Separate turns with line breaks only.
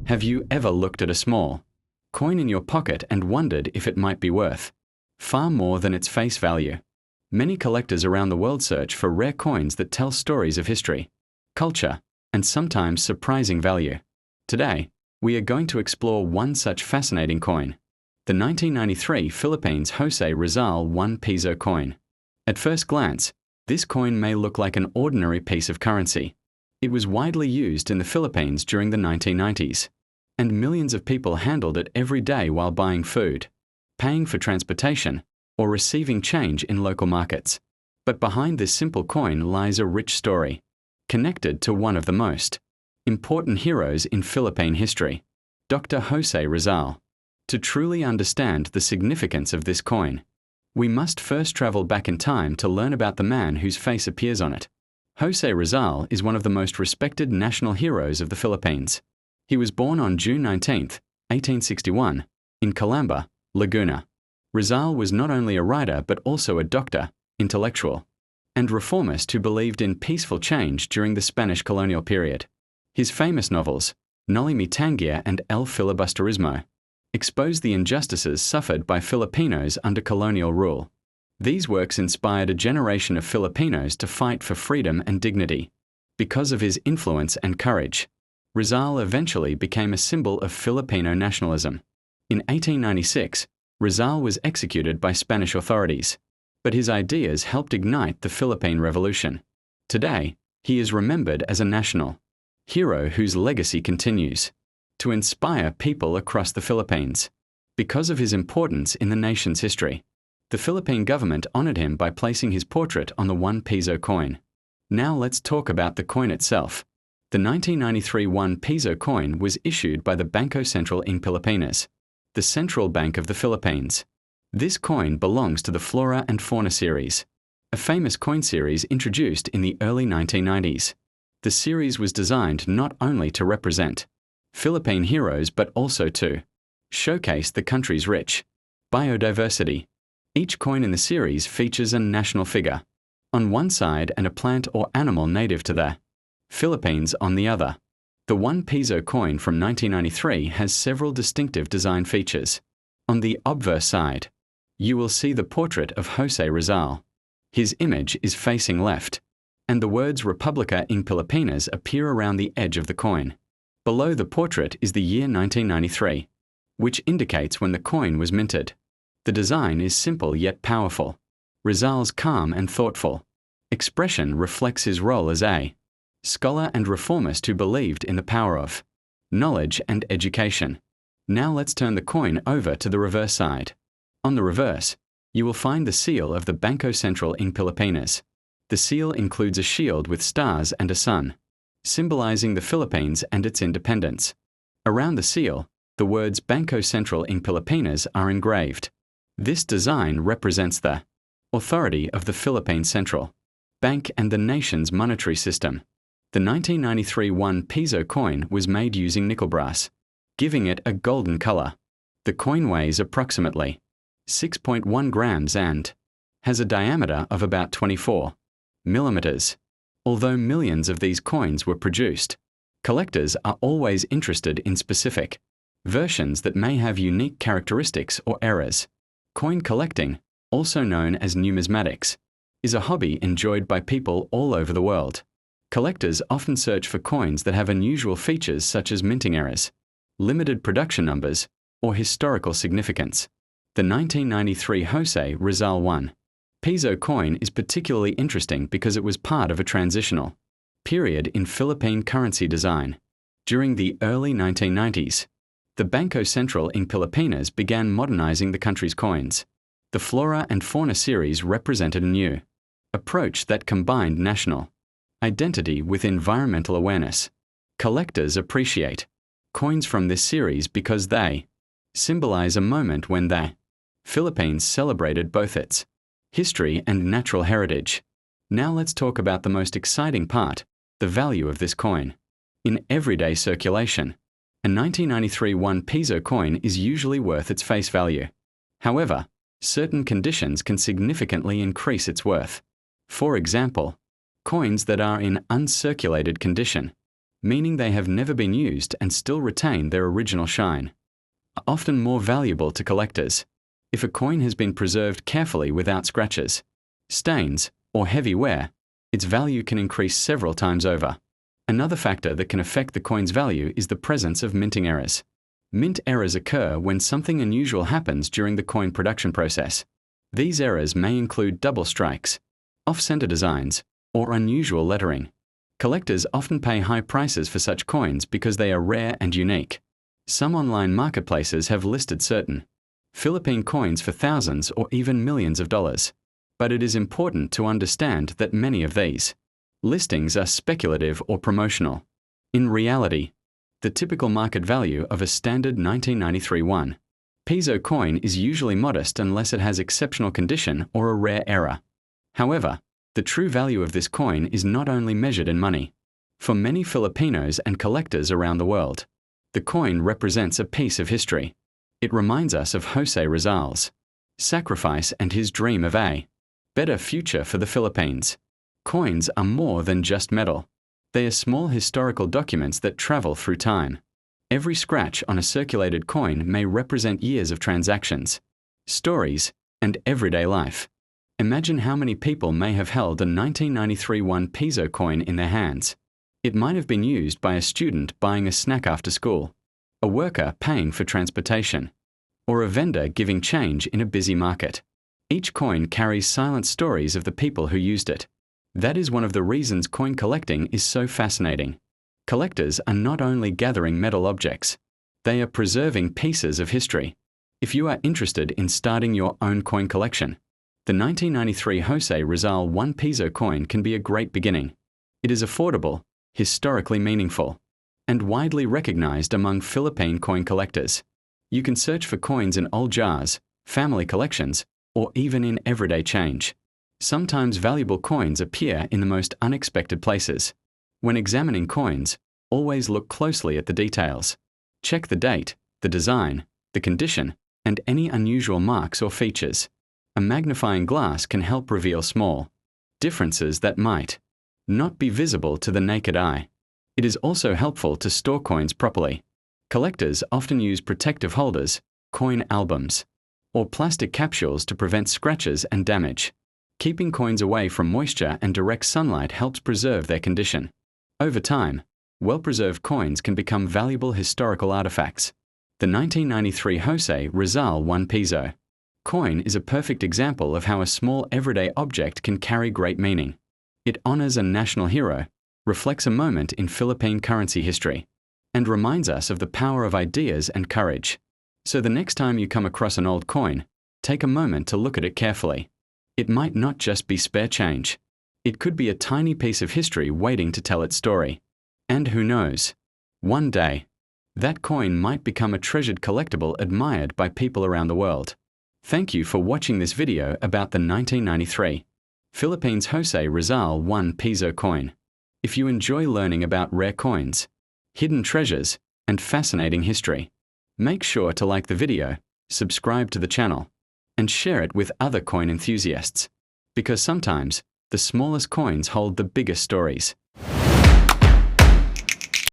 Have you ever looked at a small coin in your pocket and wondered if it might be worth far more than its face value? Many collectors around the world search for rare coins that tell stories of history, culture, and sometimes surprising value. Today, we are going to explore one such fascinating coin, the 1993 Philippines José Rizal 1 Piso coin. At first glance, this coin may look like an ordinary piece of currency. It was widely used in the Philippines during the 1990s, and millions of people handled it every day while buying food, paying for transportation, or receiving change in local markets. But behind this simple coin lies a rich story, connected to one of the most important heroes in Philippine history, Dr. José Rizal. To truly understand the significance of this coin, we must first travel back in time to learn about the man whose face appears on it. José Rizal is one of the most respected national heroes of the Philippines. He was born on June 19, 1861, in Calamba, Laguna. Rizal was not only a writer but also a doctor, intellectual, and reformist who believed in peaceful change during the Spanish colonial period. His famous novels, Noli Me Tangere and El Filibusterismo, exposed the injustices suffered by Filipinos under colonial rule. These works inspired a generation of Filipinos to fight for freedom and dignity. Because of his influence and courage, Rizal eventually became a symbol of Filipino nationalism. In 1896, Rizal was executed by Spanish authorities, but his ideas helped ignite the Philippine Revolution. Today, he is remembered as a national hero whose legacy continues to inspire people across the Philippines. Because of his importance in the nation's history, the Philippine government honored him by placing his portrait on the 1 Piso coin. Now let's talk about the coin itself. The 1993 1 Piso coin was issued by the Bangko Sentral in Pilipinas, the central bank of the Philippines. This coin belongs to the Flora and Fauna series, a famous coin series introduced in the early 1990s. The series was designed not only to represent Philippine heroes but also to showcase the country's rich biodiversity. Each coin in the series features a national figure on one side and a plant or animal native to the Philippines on the other. The 1 Piso coin from 1993 has several distinctive design features. On the obverse side, you will see the portrait of José Rizal. His image is facing left, and the words Republica in Pilipinas appear around the edge of the coin. Below the portrait is the year 1993, which indicates when the coin was minted. The design is simple yet powerful. Rizal's calm and thoughtful expression reflects his role as a scholar and reformist who believed in the power of knowledge and education. Now let's turn the coin over to the reverse side. On the reverse, you will find the seal of the Bangko Sentral in Pilipinas. The seal includes a shield with stars and a sun, symbolizing the Philippines and its independence. Around the seal, the words Bangko Sentral in Pilipinas are engraved. This design represents the authority of the Philippine Central Bank and the nation's monetary system. The 1993 1 Piso coin was made using nickel brass, giving it a golden color. The coin weighs approximately 6.1 grams and has a diameter of about 24 millimeters. Although millions of these coins were produced, collectors are always interested in specific versions that may have unique characteristics or errors. Coin collecting, also known as numismatics, is a hobby enjoyed by people all over the world. Collectors often search for coins that have unusual features such as minting errors, limited production numbers, or historical significance. The 1993 José Rizal 1 Piso coin is particularly interesting because it was part of a transitional period in Philippine currency design. During the early 1990s, the Bangko Sentral in Pilipinas began modernizing the country's coins. The Flora and Fauna series represented a new approach that combined national identity with environmental awareness. Collectors appreciate coins from this series because they symbolize a moment when the Philippines celebrated both its history and natural heritage. Now let's talk about the most exciting part, the value of this coin. In everyday circulation, a 1993 1 Piso coin is usually worth its face value. However, certain conditions can significantly increase its worth. For example, coins that are in uncirculated condition meaning they have never been used and still retain their original shine. Are often more valuable to collectors. If a coin has been preserved carefully without scratches, stains, or heavy wear, its value can increase several times over. Another factor that can affect the coin's value is the presence of minting errors. Mint errors occur when something unusual happens during the coin production process. These errors may include double strikes, off-center designs, or unusual lettering. Collectors often pay high prices for such coins because they are rare and unique. Some online marketplaces have listed certain Philippine coins for thousands or even millions of dollars. But it is important to understand that many of these listings are speculative or promotional. In reality, the typical market value of a standard 1993 1 Piso coin is usually modest unless it has exceptional condition or a rare error. However, the true value of this coin is not only measured in money. For many Filipinos and collectors around the world, the coin represents a piece of history. It reminds us of José Rizal's sacrifice and his dream of a better future for the Philippines. Coins are more than just metal. They are small historical documents that travel through time. Every scratch on a circulated coin may represent years of transactions, stories, and everyday life. Imagine how many people may have held a 1993 1 Piso coin in their hands. It might have been used by a student buying a snack after school, a worker paying for transportation, or a vendor giving change in a busy market. Each coin carries silent stories of the people who used it. That is one of the reasons coin collecting is so fascinating. Collectors are not only gathering metal objects, they are preserving pieces of history. If you are interested in starting your own coin collection, the 1993 José Rizal 1 Piso coin can be a great beginning. It is affordable, historically meaningful, and widely recognized among Philippine coin collectors. You can search for coins in old jars, family collections, or even in everyday change. Sometimes valuable coins appear in the most unexpected places. When examining coins, always look closely at the details. Check the date, the design, the condition, and any unusual marks or features. A magnifying glass can help reveal small differences that might not be visible to the naked eye. It is also helpful to store coins properly. Collectors often use protective holders, coin albums, or plastic capsules to prevent scratches and damage. Keeping coins away from moisture and direct sunlight helps preserve their condition. Over time, well-preserved coins can become valuable historical artifacts. The 1993 José Rizal 1 Piso coin is a perfect example of how a small everyday object can carry great meaning. It honors a national hero, reflects a moment in Philippine currency history, and reminds us of the power of ideas and courage. So the next time you come across an old coin, take a moment to look at it carefully. It might not just be spare change. It could be a tiny piece of history waiting to tell its story. And who knows? One day, that coin might become a treasured collectible admired by people around the world. Thank you for watching this video about the 1993 Philippines José Rizal 1 Piso coin. If you enjoy learning about rare coins, hidden treasures, and fascinating history, make sure to like the video, subscribe to the channel, and share it with other coin enthusiasts. Because sometimes, the smallest coins hold the biggest stories.